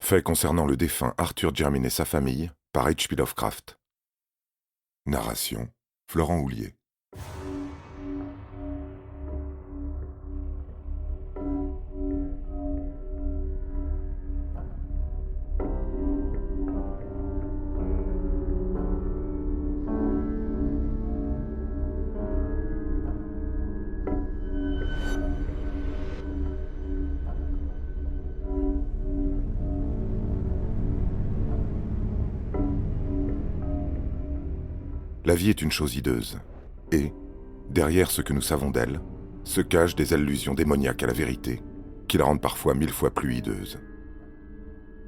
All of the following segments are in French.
Fait concernant le défunt Arthur Jermyn et sa famille par H. P. Lovecraft. Narration Florent Houlier. La vie est une chose hideuse, et, derrière ce que nous savons d'elle, se cachent des allusions démoniaques à la vérité, qui la rendent parfois 1000 fois plus hideuse.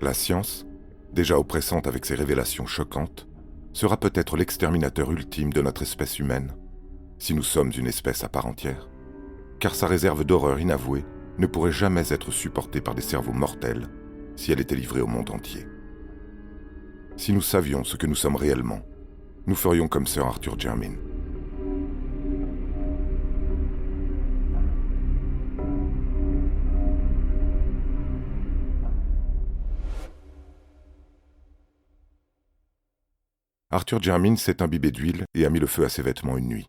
La science, déjà oppressante avec ses révélations choquantes, sera peut-être l'exterminateur ultime de notre espèce humaine, si nous sommes une espèce à part entière, car sa réserve d'horreur inavouée ne pourrait jamais être supportée par des cerveaux mortels si elle était livrée au monde entier. Si nous savions ce que nous sommes réellement, nous ferions comme Sir Arthur Jermyn. Arthur Jermyn s'est imbibé d'huile et a mis le feu à ses vêtements une nuit.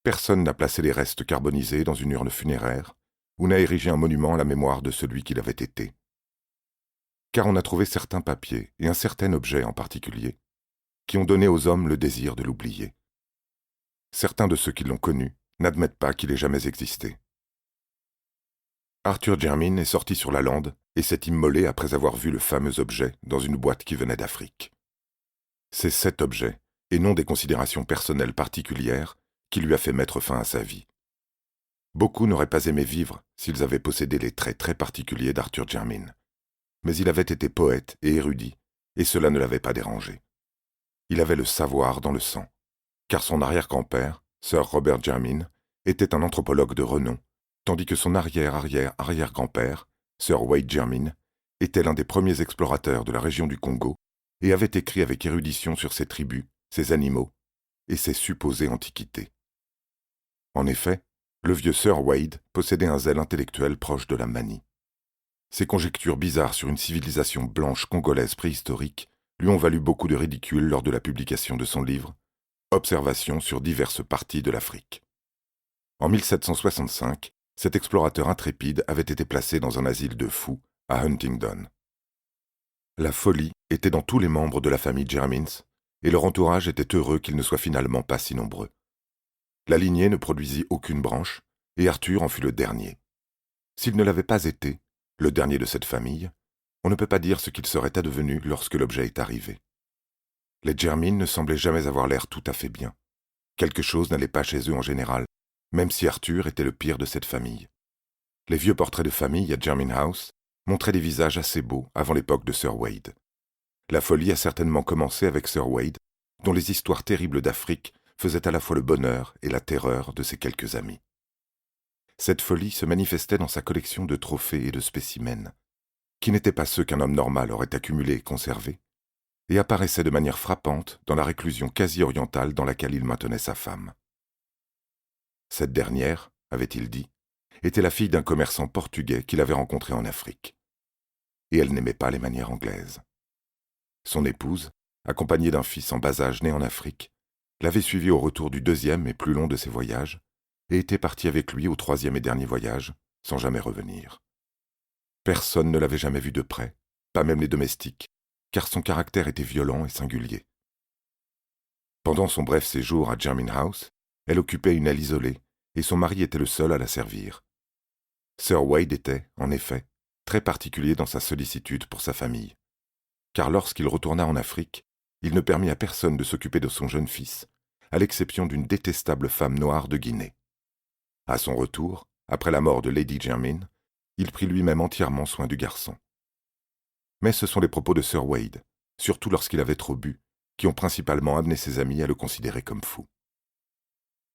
Personne n'a placé les restes carbonisés dans une urne funéraire ou n'a érigé un monument à la mémoire de celui qu'il avait été. Car on a trouvé certains papiers, et un certain objet en particulier, qui ont donné aux hommes le désir de l'oublier. Certains de ceux qui l'ont connu n'admettent pas qu'il ait jamais existé. Arthur Jermyn est sorti sur la lande et s'est immolé après avoir vu le fameux objet dans une boîte qui venait d'Afrique. C'est cet objet, et non des considérations personnelles particulières, qui lui a fait mettre fin à sa vie. Beaucoup n'auraient pas aimé vivre s'ils avaient possédé les traits très particuliers d'Arthur Jermyn. Mais il avait été poète et érudit, et cela ne l'avait pas dérangé. Il avait le savoir dans le sang, car son arrière-grand-père, Sir Robert Jermyn, était un anthropologue de renom, tandis que son arrière-arrière-arrière-grand-père, Sir Wade Jermyn, était l'un des premiers explorateurs de la région du Congo et avait écrit avec érudition sur ses tribus, ses animaux et ses supposées antiquités. En effet, le vieux Sir Wade possédait un zèle intellectuel proche de la manie. Ses conjectures bizarres sur une civilisation blanche congolaise préhistorique lui ont valu beaucoup de ridicule lors de la publication de son livre « Observations sur diverses parties de l'Afrique ». En 1765, cet explorateur intrépide avait été placé dans un asile de fous à Huntingdon. La folie était dans tous les membres de la famille Jermyns, et leur entourage était heureux qu'ils ne soient finalement pas si nombreux. La lignée ne produisit aucune branche, et Arthur en fut le dernier. S'il ne l'avait pas été, le dernier de cette famille, on ne peut pas dire ce qu'il serait advenu lorsque l'objet est arrivé. Les Jermyn ne semblaient jamais avoir l'air tout à fait bien. Quelque chose n'allait pas chez eux en général, même si Arthur était le pire de cette famille. Les vieux portraits de famille à Jermyn House montraient des visages assez beaux avant l'époque de Sir Wade. La folie a certainement commencé avec Sir Wade, dont les histoires terribles d'Afrique faisaient à la fois le bonheur et la terreur de ses quelques amis. Cette folie se manifestait dans sa collection de trophées et de spécimens, qui n'étaient pas ceux qu'un homme normal aurait accumulés et conservés, et apparaissait de manière frappante dans la réclusion quasi-orientale dans laquelle il maintenait sa femme. Cette dernière, avait-il dit, était la fille d'un commerçant portugais qu'il avait rencontré en Afrique. Et elle n'aimait pas les manières anglaises. Son épouse, accompagnée d'un fils en bas âge né en Afrique, l'avait suivi au retour du deuxième et plus long de ses voyages, et était partie avec lui au troisième et dernier voyage, sans jamais revenir. Personne ne l'avait jamais vu de près, pas même les domestiques, car son caractère était violent et singulier. Pendant son bref séjour à Jermyn House, elle occupait une aile isolée, et son mari était le seul à la servir. Sir Wade était, en effet, très particulier dans sa sollicitude pour sa famille, car lorsqu'il retourna en Afrique, il ne permit à personne de s'occuper de son jeune fils, à l'exception d'une détestable femme noire de Guinée. À son retour, après la mort de Lady Jermyn, il prit lui-même entièrement soin du garçon. Mais ce sont les propos de Sir Wade, surtout lorsqu'il avait trop bu, qui ont principalement amené ses amis à le considérer comme fou.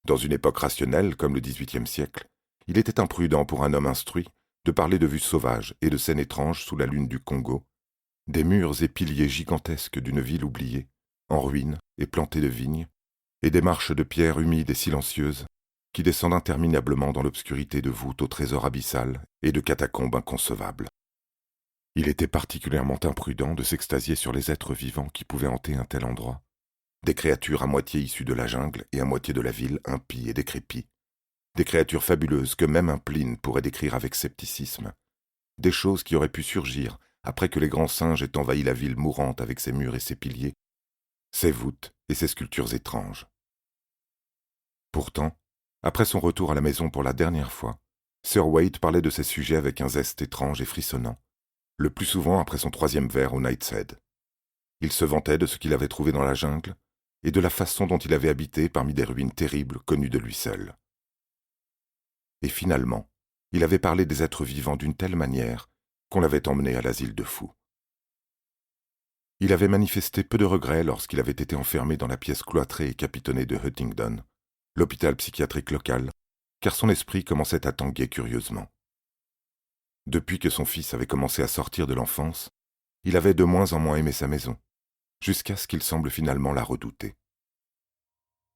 Dans une époque rationnelle comme le XVIIIe siècle, il était imprudent pour un homme instruit de parler de vues sauvages et de scènes étranges sous la lune du Congo, des murs et piliers gigantesques d'une ville oubliée, en ruines et plantée de vignes, et des marches de pierre humides et silencieuses qui descendent interminablement dans l'obscurité de voûtes au trésor abyssal et de catacombes inconcevables. Il était particulièrement imprudent de s'extasier sur les êtres vivants qui pouvaient hanter un tel endroit. Des créatures à moitié issues de la jungle et à moitié de la ville, impies et décrépies. Des créatures fabuleuses que même un Pline pourrait décrire avec scepticisme. Des choses qui auraient pu surgir après que les grands singes aient envahi la ville mourante avec ses murs et ses piliers, ses voûtes et ses sculptures étranges. Pourtant, après son retour à la maison pour la dernière fois, Sir Wade parlait de ces sujets avec un zeste étrange et frissonnant, le plus souvent après son 3e verre au Knight's Head. Il se vantait de ce qu'il avait trouvé dans la jungle et de la façon dont il avait habité parmi des ruines terribles connues de lui seul. Et finalement, il avait parlé des êtres vivants d'une telle manière qu'on l'avait emmené à l'asile de fous. Il avait manifesté peu de regrets lorsqu'il avait été enfermé dans la pièce cloîtrée et capitonnée de Huntingdon, l'hôpital psychiatrique local, car son esprit commençait à tanguer curieusement. Depuis que son fils avait commencé à sortir de l'enfance, il avait de moins en moins aimé sa maison, jusqu'à ce qu'il semble finalement la redouter.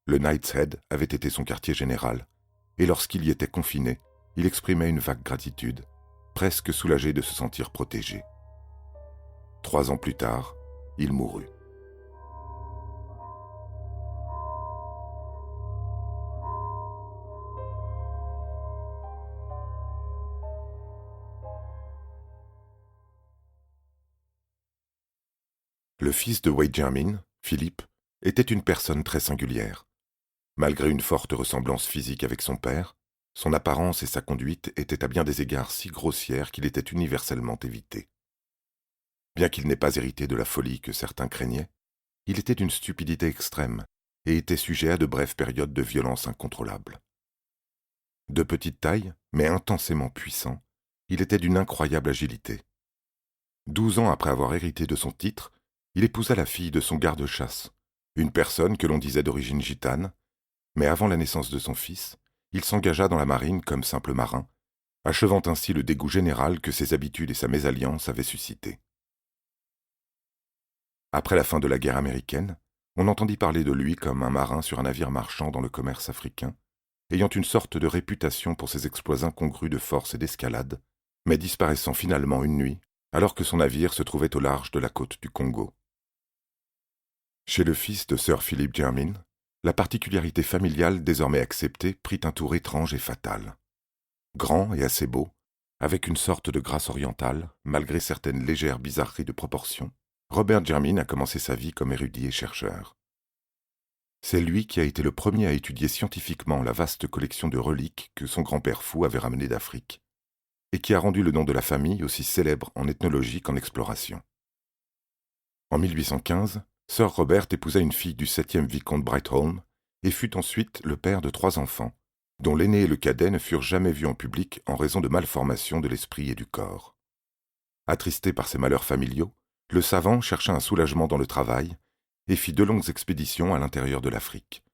Le Knight's Head avait été son quartier général, et lorsqu'il y était confiné, il exprimait une vague gratitude, presque soulagé de se sentir protégé. 3 ans plus tard, il mourut. Le fils de Wade Jermyn, Philippe, était une personne très singulière. Malgré une forte ressemblance physique avec son père, son apparence et sa conduite étaient à bien des égards si grossières qu'il était universellement évité. Bien qu'il n'ait pas hérité de la folie que certains craignaient, il était d'une stupidité extrême et était sujet à de brèves périodes de violence incontrôlable. De petite taille, mais intensément puissant, il était d'une incroyable agilité. 12 ans après avoir hérité de son titre, il épousa la fille de son garde-chasse, une personne que l'on disait d'origine gitane, mais avant la naissance de son fils, il s'engagea dans la marine comme simple marin, achevant ainsi le dégoût général que ses habitudes et sa mésalliance avaient suscité. Après la fin de la guerre américaine, on entendit parler de lui comme un marin sur un navire marchand dans le commerce africain, ayant une sorte de réputation pour ses exploits incongrus de force et d'escalade, mais disparaissant finalement une nuit, alors que son navire se trouvait au large de la côte du Congo. Chez le fils de Sir Philip Jermyn, la particularité familiale désormais acceptée prit un tour étrange et fatal. Grand et assez beau, avec une sorte de grâce orientale, malgré certaines légères bizarreries de proportion, Robert Jermyn a commencé sa vie comme érudit et chercheur. C'est lui qui a été le premier à étudier scientifiquement la vaste collection de reliques que son grand-père fou avait ramenées d'Afrique, et qui a rendu le nom de la famille aussi célèbre en ethnologie qu'en exploration. En 1815, Sir Robert épousa une fille du 7e vicomte Brightholme et fut ensuite le père de 3 enfants, dont l'aîné et le cadet ne furent jamais vus en public en raison de malformations de l'esprit et du corps. Attristé par ses malheurs familiaux, le savant chercha un soulagement dans le travail et fit 2 longues expéditions à l'intérieur de l'Afrique.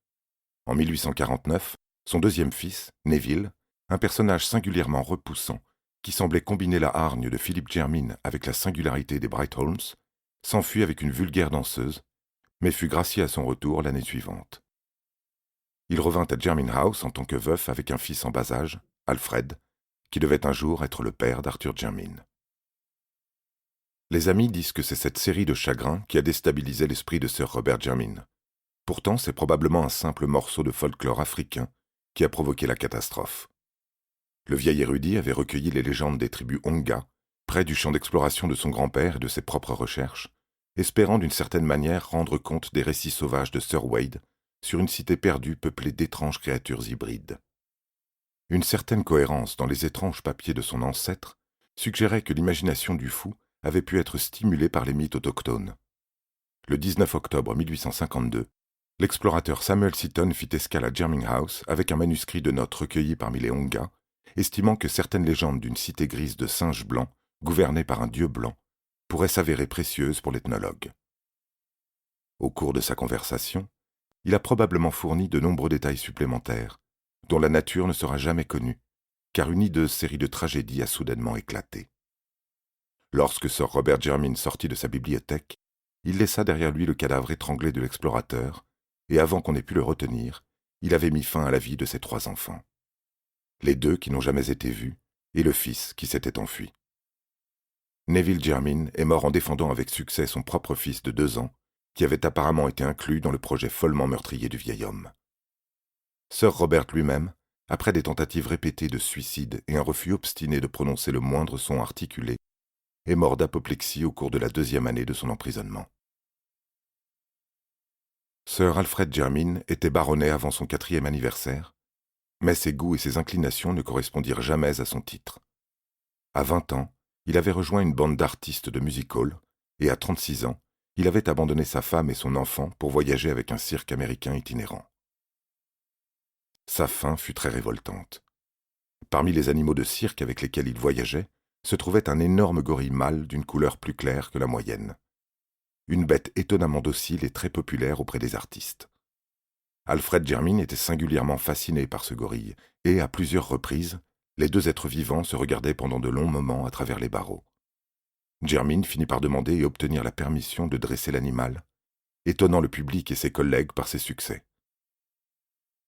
En 1849, son 2e fils, Neville, un personnage singulièrement repoussant, qui semblait combiner la hargne de Philip Jermyn avec la singularité des Brightholmes, s'enfuit avec une vulgaire danseuse, mais fut gracié à son retour l'année suivante. Il revint à Jermyn House en tant que veuf avec un fils en bas âge, Alfred, qui devait un jour être le père d'Arthur Jermyn. Les amis disent que c'est cette série de chagrins qui a déstabilisé l'esprit de Sir Robert Jermyn. Pourtant, c'est probablement un simple morceau de folklore africain qui a provoqué la catastrophe. Le vieil érudit avait recueilli les légendes des tribus Onga, près du champ d'exploration de son grand-père et de ses propres recherches, espérant d'une certaine manière rendre compte des récits sauvages de Sir Wade sur une cité perdue peuplée d'étranges créatures hybrides. Une certaine cohérence dans les étranges papiers de son ancêtre suggérait que l'imagination du fou avait pu être stimulée par les mythes autochtones. Le 19 octobre 1852, l'explorateur Samuel Seaton fit escale à Jermyn House avec un manuscrit de notes recueillies parmi les Onga, estimant que certaines légendes d'une cité grise de singes blancs, gouvernée par un dieu blanc, pourraient s'avérer précieuses pour l'ethnologue. Au cours de sa conversation, il a probablement fourni de nombreux détails supplémentaires, dont la nature ne sera jamais connue, car une hideuse série de tragédies a soudainement éclaté. Lorsque Sir Robert Jermyn sortit de sa bibliothèque, il laissa derrière lui le cadavre étranglé de l'explorateur, et avant qu'on ait pu le retenir, il avait mis fin à la vie de ses 3 enfants. Les 2 qui n'ont jamais été vus, et le fils qui s'était enfui. Neville Jermyn est mort en défendant avec succès son propre fils de 2 ans, qui avait apparemment été inclus dans le projet follement meurtrier du vieil homme. Sir Robert lui-même, après des tentatives répétées de suicide et un refus obstiné de prononcer le moindre son articulé, est mort d'apoplexie au cours de la 2e année de son emprisonnement. Sir Alfred Jermyn était baronnet avant son 4e anniversaire, mais ses goûts et ses inclinations ne correspondirent jamais à son titre. À 20 ans, il avait rejoint une bande d'artistes de music-hall, et à 36 ans, il avait abandonné sa femme et son enfant pour voyager avec un cirque américain itinérant. Sa fin fut très révoltante. Parmi les animaux de cirque avec lesquels il voyageait, se trouvait un énorme gorille mâle d'une couleur plus claire que la moyenne. Une bête étonnamment docile et très populaire auprès des artistes. Alfred Jermyn était singulièrement fasciné par ce gorille, et, à plusieurs reprises, les 2 êtres vivants se regardaient pendant de longs moments à travers les barreaux. Jermyn finit par demander et obtenir la permission de dresser l'animal, étonnant le public et ses collègues par ses succès.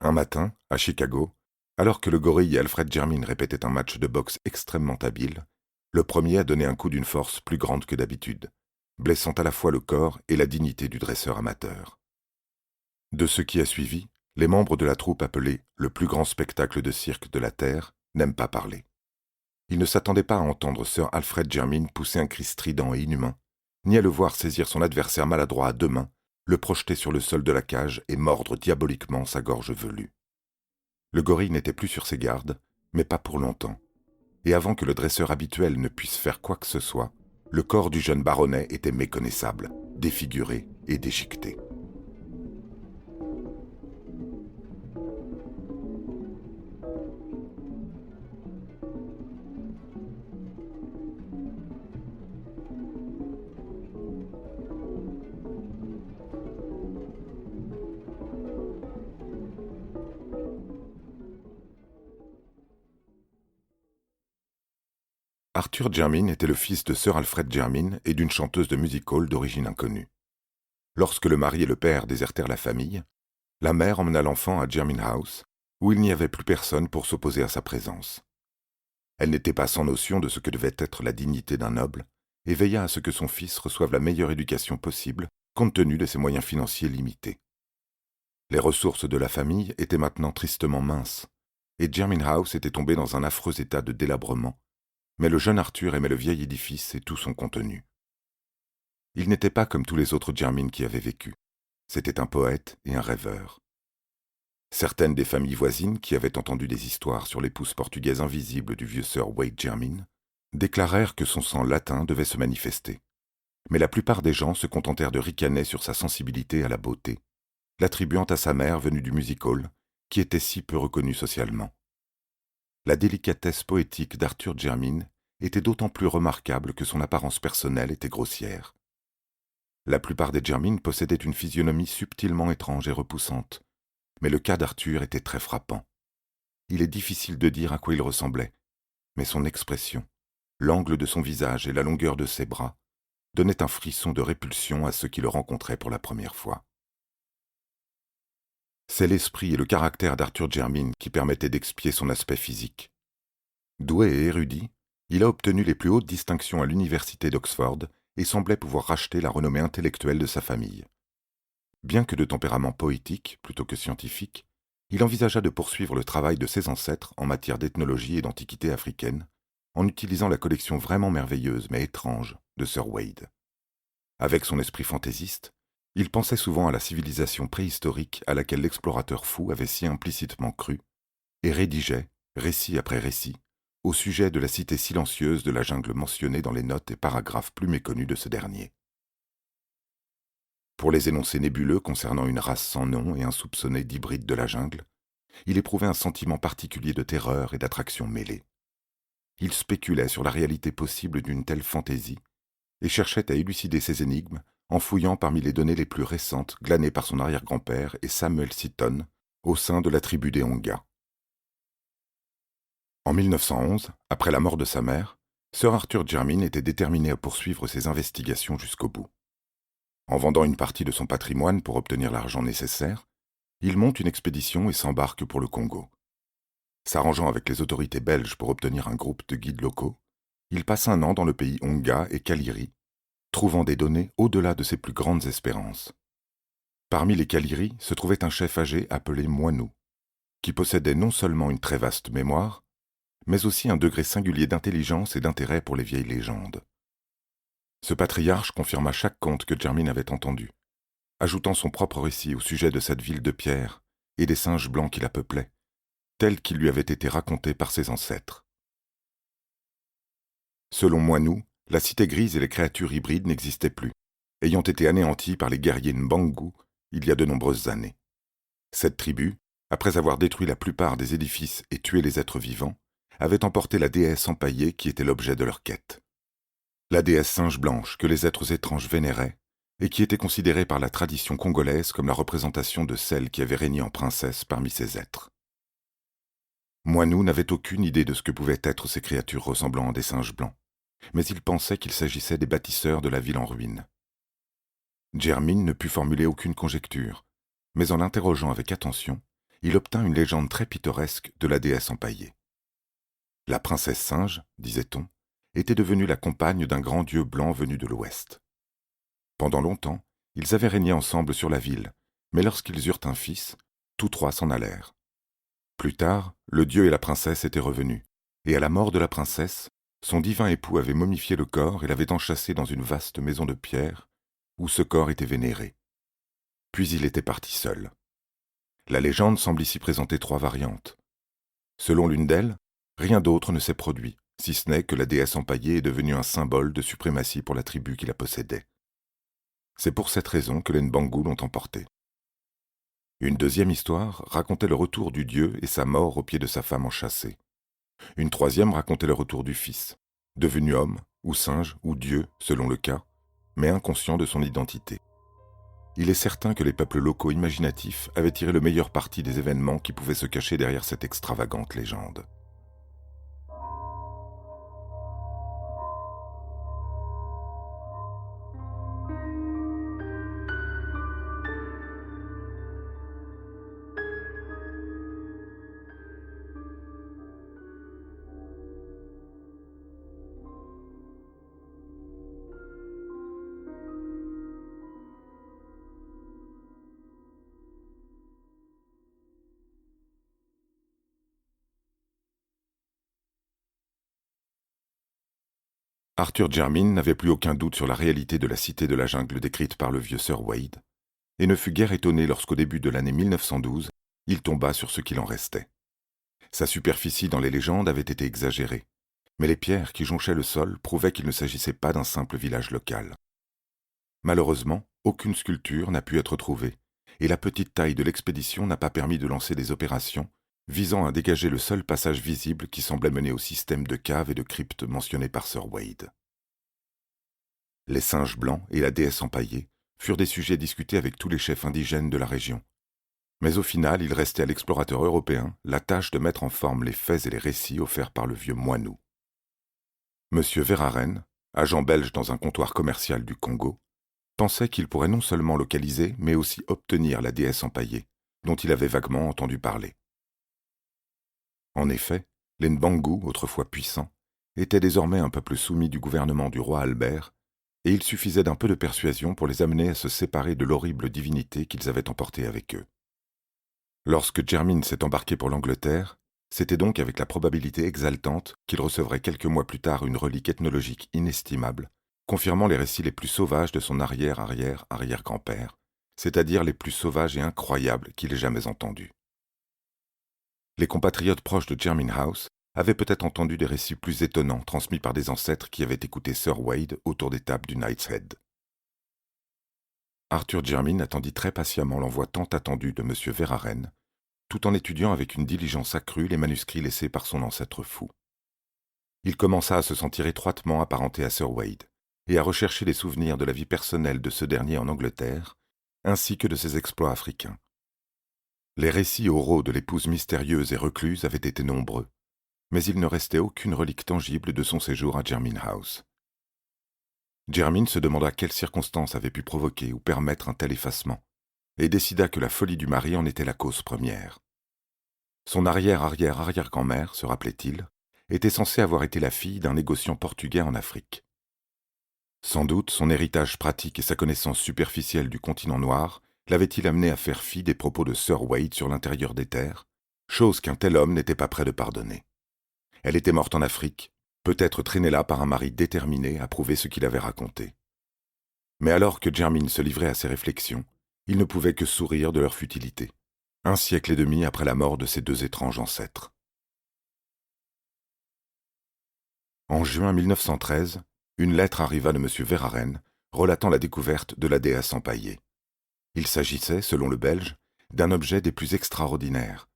Un matin, à Chicago, alors que le gorille et Alfred Jermyn répétaient un match de boxe extrêmement habile, le premier a donné un coup d'une force plus grande que d'habitude, blessant à la fois le corps et la dignité du dresseur amateur. De ce qui a suivi, les membres de la troupe appelée « le plus grand spectacle de cirque de la Terre » n'aiment pas parler. Ils ne s'attendaient pas à entendre Sir Alfred Jermyn pousser un cri strident et inhumain, ni à le voir saisir son adversaire maladroit à 2 mains, le projeter sur le sol de la cage et mordre diaboliquement sa gorge velue. Le gorille n'était plus sur ses gardes, mais pas pour longtemps. Et avant que le dresseur habituel ne puisse faire quoi que ce soit, le corps du jeune baronnet était méconnaissable, défiguré et déchiqueté. Arthur Jermyn était le fils de Sir Alfred Jermyn et d'une chanteuse de music-hall d'origine inconnue. Lorsque le mari et le père désertèrent la famille, la mère emmena l'enfant à Jermyn House, où il n'y avait plus personne pour s'opposer à sa présence. Elle n'était pas sans notion de ce que devait être la dignité d'un noble, et veilla à ce que son fils reçoive la meilleure éducation possible, compte tenu de ses moyens financiers limités. Les ressources de la famille étaient maintenant tristement minces, et Jermyn House était tombé dans un affreux état de délabrement, mais le jeune Arthur aimait le vieil édifice et tout son contenu. Il n'était pas comme tous les autres Jermyn qui avaient vécu. C'était un poète et un rêveur. Certaines des familles voisines qui avaient entendu des histoires sur l'épouse portugaise invisible du vieux Sir Wade Jermyn déclarèrent que son sang latin devait se manifester. Mais la plupart des gens se contentèrent de ricaner sur sa sensibilité à la beauté, l'attribuant à sa mère venue du music-hall, qui était si peu reconnue socialement. La délicatesse poétique d'Arthur Jermyn était d'autant plus remarquable que son apparence personnelle était grossière. La plupart des Jermyn possédaient une physionomie subtilement étrange et repoussante, mais le cas d'Arthur était très frappant. Il est difficile de dire à quoi il ressemblait, mais son expression, l'angle de son visage et la longueur de ses bras donnaient un frisson de répulsion à ceux qui le rencontraient pour la première fois. C'est l'esprit et le caractère d'Arthur Jermyn qui permettaient d'expier son aspect physique. Doué et érudit, il a obtenu les plus hautes distinctions à l'université d'Oxford et semblait pouvoir racheter la renommée intellectuelle de sa famille. Bien que de tempérament poétique plutôt que scientifique, il envisagea de poursuivre le travail de ses ancêtres en matière d'ethnologie et d'antiquité africaine, en utilisant la collection vraiment merveilleuse mais étrange de Sir Wade. Avec son esprit fantaisiste, il pensait souvent à la civilisation préhistorique à laquelle l'explorateur fou avait si implicitement cru, et rédigeait, récit après récit, au sujet de la cité silencieuse de la jungle mentionnée dans les notes et paragraphes plus méconnus de ce dernier. Pour les énoncés nébuleux concernant une race sans nom et insoupçonnée d'hybride de la jungle, il éprouvait un sentiment particulier de terreur et d'attraction mêlée. Il spéculait sur la réalité possible d'une telle fantaisie et cherchait à élucider ces énigmes en fouillant parmi les données les plus récentes glanées par son arrière-grand-père et Samuel Seaton au sein de la tribu des Onga. En 1911, après la mort de sa mère, Sir Arthur Jermyn était déterminé à poursuivre ses investigations jusqu'au bout. En vendant une partie de son patrimoine pour obtenir l'argent nécessaire, il monte une expédition et s'embarque pour le Congo. S'arrangeant avec les autorités belges pour obtenir un groupe de guides locaux, il passe un an dans le pays Onga et Kaliri, trouvant des données au-delà de ses plus grandes espérances. Parmi les Kaliri se trouvait un chef âgé appelé Moinou, qui possédait non seulement une très vaste mémoire, mais aussi un degré singulier d'intelligence et d'intérêt pour les vieilles légendes. Ce patriarche confirma chaque conte que Jermyn avait entendu, ajoutant son propre récit au sujet de cette ville de pierre et des singes blancs qui la peuplaient, tel qu'il lui avait été raconté par ses ancêtres. Selon Moinou, la cité grise et les créatures hybrides n'existaient plus, ayant été anéanties par les guerriers Mbangu il y a de nombreuses années. Cette tribu, après avoir détruit la plupart des édifices et tué les êtres vivants, avait emporté la déesse empaillée qui était l'objet de leur quête. La déesse singe blanche que les êtres étranges vénéraient et qui était considérée par la tradition congolaise comme la représentation de celle qui avait régné en princesse parmi ces êtres. Moinou n'avait aucune idée de ce que pouvaient être ces créatures ressemblant à des singes blancs, mais il pensait qu'il s'agissait des bâtisseurs de la ville en ruine. Jermyn ne put formuler aucune conjecture, mais en l'interrogeant avec attention, il obtint une légende très pittoresque de la déesse empaillée. La princesse singe, disait-on, était devenue la compagne d'un grand dieu blanc venu de l'Ouest. Pendant longtemps, ils avaient régné ensemble sur la ville, mais lorsqu'ils eurent un fils, tous trois s'en allèrent. Plus tard, le dieu et la princesse étaient revenus, et à la mort de la princesse, son divin époux avait momifié le corps et l'avait enchâssé dans une vaste maison de pierre, où ce corps était vénéré. Puis il était parti seul. La légende semble ici présenter trois variantes. Selon l'une d'elles, rien d'autre ne s'est produit, si ce n'est que la déesse empaillée est devenue un symbole de suprématie pour la tribu qui la possédait. C'est pour cette raison que les Mbangu l'ont emportée. Une deuxième histoire racontait le retour du dieu et sa mort au pied de sa femme enchâssée. Une troisième racontait le retour du fils, devenu homme, ou singe, ou dieu, selon le cas, mais inconscient de son identité. Il est certain que les peuples locaux imaginatifs avaient tiré le meilleur parti des événements qui pouvaient se cacher derrière cette extravagante légende. Arthur Jermyn n'avait plus aucun doute sur la réalité de la cité de la jungle décrite par le vieux Sir Wade, et ne fut guère étonné lorsqu'au début de l'année 1912, il tomba sur ce qu'il en restait. Sa superficie dans les légendes avait été exagérée, mais les pierres qui jonchaient le sol prouvaient qu'il ne s'agissait pas d'un simple village local. Malheureusement, aucune sculpture n'a pu être trouvée, et la petite taille de l'expédition n'a pas permis de lancer des opérations visant à dégager le seul passage visible qui semblait mener au système de caves et de cryptes mentionné par Sir Wade. Les singes blancs et la déesse empaillée furent des sujets discutés avec tous les chefs indigènes de la région. Mais au final, il restait à l'explorateur européen la tâche de mettre en forme les faits et les récits offerts par le vieux Moinou. Monsieur Verhaeren, agent belge dans un comptoir commercial du Congo, pensait qu'il pourrait non seulement localiser, mais aussi obtenir la déesse empaillée, dont il avait vaguement entendu parler. En effet, les Mbangu, autrefois puissants, étaient désormais un peuple soumis du gouvernement du roi Albert, et il suffisait d'un peu de persuasion pour les amener à se séparer de l'horrible divinité qu'ils avaient emportée avec eux. Lorsque Jermyn s'est embarqué pour l'Angleterre, c'était donc avec la probabilité exaltante qu'il recevrait quelques mois plus tard une relique ethnologique inestimable, confirmant les récits les plus sauvages de son arrière-arrière-arrière-grand-père, c'est-à-dire les plus sauvages et incroyables qu'il ait jamais entendus. Les compatriotes proches de Jermyn House avaient peut-être entendu des récits plus étonnants transmis par des ancêtres qui avaient écouté Sir Wade autour des tables du Knight's Head. Arthur Jermyn attendit très patiemment l'envoi tant attendu de M. Verhaeren, tout en étudiant avec une diligence accrue les manuscrits laissés par son ancêtre fou. Il commença à se sentir étroitement apparenté à Sir Wade et à rechercher les souvenirs de la vie personnelle de ce dernier en Angleterre, ainsi que de ses exploits africains. Les récits oraux de l'épouse mystérieuse et recluse avaient été nombreux, mais il ne restait aucune relique tangible de son séjour à Jermyn House. Jermyn se demanda quelles circonstances avaient pu provoquer ou permettre un tel effacement, et décida que la folie du mari en était la cause première. Son arrière-arrière-arrière-grand-mère, se rappelait-il, était censée avoir été la fille d'un négociant portugais en Afrique. Sans doute son héritage pratique et sa connaissance superficielle du continent noir l'avaient-il amené à faire fi des propos de Sir Wade sur l'intérieur des terres, chose qu'un tel homme n'était pas prêt de pardonner. Elle était morte en Afrique, peut-être traînée là par un mari déterminé à prouver ce qu'il avait raconté. Mais alors que Jermyn se livrait à ses réflexions, il ne pouvait que sourire de leur futilité, 1 siècle et demi après la mort de ses deux étranges ancêtres. En juin 1913, une lettre arriva de M. Verhaeren relatant la découverte de la déesse empaillée. Il s'agissait, selon le Belge, d'un objet des plus extraordinaires,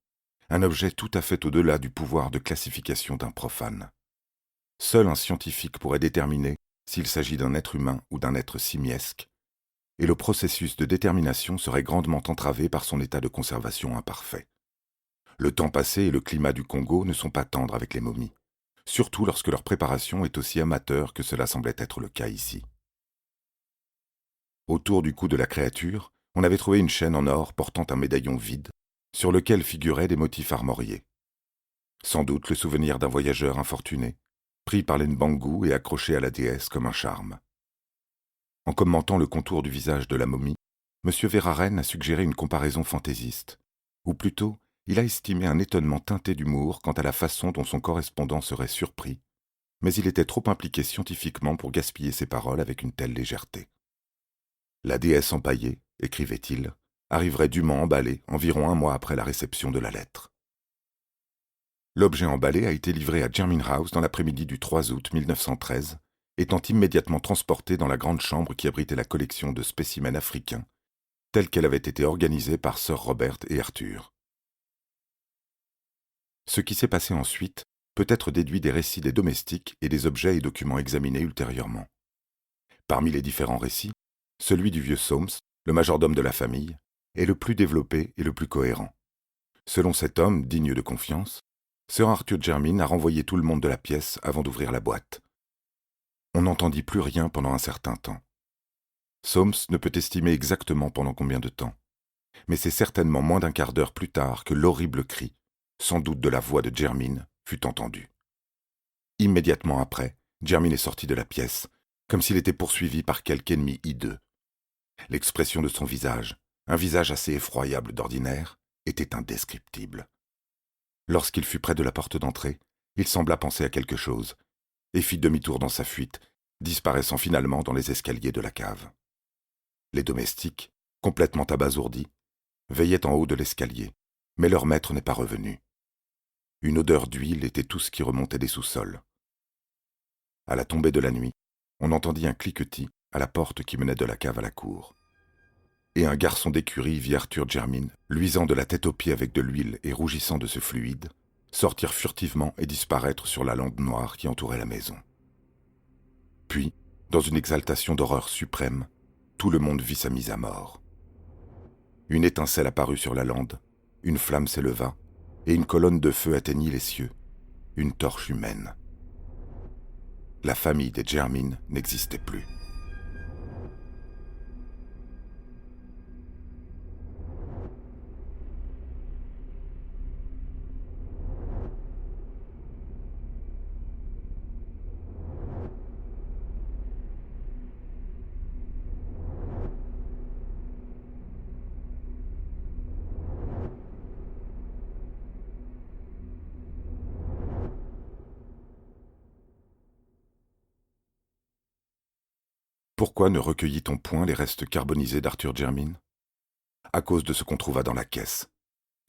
un objet tout à fait au-delà du pouvoir de classification d'un profane. Seul un scientifique pourrait déterminer s'il s'agit d'un être humain ou d'un être simiesque, et le processus de détermination serait grandement entravé par son état de conservation imparfait. Le temps passé et le climat du Congo ne sont pas tendres avec les momies, surtout lorsque leur préparation est aussi amateur que cela semblait être le cas ici. Autour du cou de la créature, on avait trouvé une chaîne en or portant un médaillon vide, sur lequel figuraient des motifs armoriés. Sans doute le souvenir d'un voyageur infortuné, pris par les Nbangu et accroché à la déesse comme un charme. En commentant le contour du visage de la momie, M. Verhaeren a suggéré une comparaison fantaisiste, ou plutôt, il a estimé un étonnement teinté d'humour quant à la façon dont son correspondant serait surpris, mais il était trop impliqué scientifiquement pour gaspiller ses paroles avec une telle légèreté. La déesse empaillée, écrivait-il, arriverait dûment emballée environ 1 mois après la réception de la lettre. L'objet emballé a été livré à Jermyn House dans l'après-midi du 3 août 1913, étant immédiatement transporté dans la grande chambre qui abritait la collection de spécimens africains, telle qu'elle avait été organisée par Sir Robert et Arthur. Ce qui s'est passé ensuite peut être déduit des récits des domestiques et des objets et documents examinés ultérieurement. Parmi les différents récits, celui du vieux Soames, le majordome de la famille, est le plus développé et le plus cohérent. Selon cet homme, digne de confiance, Sir Arthur Jermyn a renvoyé tout le monde de la pièce avant d'ouvrir la boîte. On n'entendit plus rien pendant un certain temps. Soames ne peut estimer exactement pendant combien de temps, mais c'est certainement moins d'un quart d'heure plus tard que l'horrible cri, sans doute de la voix de Jermyn, fut entendu. Immédiatement après, Jermyn est sorti de la pièce, comme s'il était poursuivi par quelque ennemi hideux. L'expression de son visage, un visage assez effroyable d'ordinaire, était indescriptible. Lorsqu'il fut près de la porte d'entrée, il sembla penser à quelque chose, et fit demi-tour dans sa fuite, disparaissant finalement dans les escaliers de la cave. Les domestiques, complètement abasourdis, veillaient en haut de l'escalier, mais leur maître n'est pas revenu. Une odeur d'huile était tout ce qui remontait des sous-sols. À la tombée de la nuit, on entendit un cliquetis à la porte qui menait de la cave à la cour. Et un garçon d'écurie vit Arthur Jermyn, luisant de la tête aux pieds avec de l'huile et rougissant de ce fluide, sortir furtivement et disparaître sur la lande noire qui entourait la maison. Puis, dans une exaltation d'horreur suprême, tout le monde vit sa mise à mort. Une étincelle apparut sur la lande, une flamme s'éleva, et une colonne de feu atteignit les cieux, une torche humaine. La famille des Jermyn n'existait plus. Pourquoi ne recueillit-on point les restes carbonisés d'Arthur Jermyn? À cause de ce qu'on trouva dans la caisse.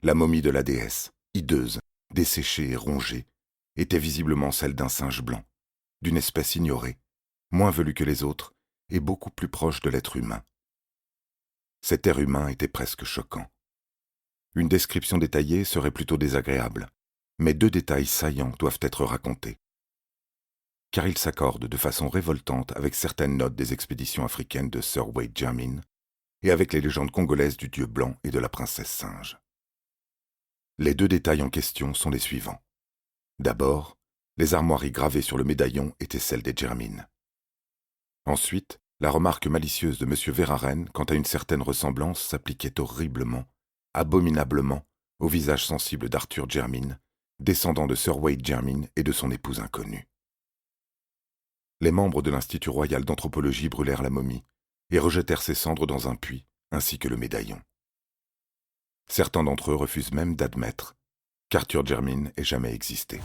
La momie de la déesse, hideuse, desséchée et rongée, était visiblement celle d'un singe blanc, d'une espèce ignorée, moins velue que les autres et beaucoup plus proche de l'être humain. Cet air humain était presque choquant. Une description détaillée serait plutôt désagréable, mais 2 détails saillants doivent être racontés. Car ils s'accordent de façon révoltante avec certaines notes des expéditions africaines de Sir Wade Jermyn et avec les légendes congolaises du dieu blanc et de la princesse singe. Les 2 détails en question sont les suivants. D'abord, les armoiries gravées sur le médaillon étaient celles des Jermyn. Ensuite, la remarque malicieuse de M. Verhaeren quant à une certaine ressemblance s'appliquait horriblement, abominablement, au visage sensible d'Arthur Jermyn, descendant de Sir Wade Jermyn et de son épouse inconnue. Les membres de l'Institut royal d'anthropologie brûlèrent la momie et rejetèrent ses cendres dans un puits, ainsi que le médaillon. Certains d'entre eux refusent même d'admettre qu'Arthur Jermyn ait jamais existé.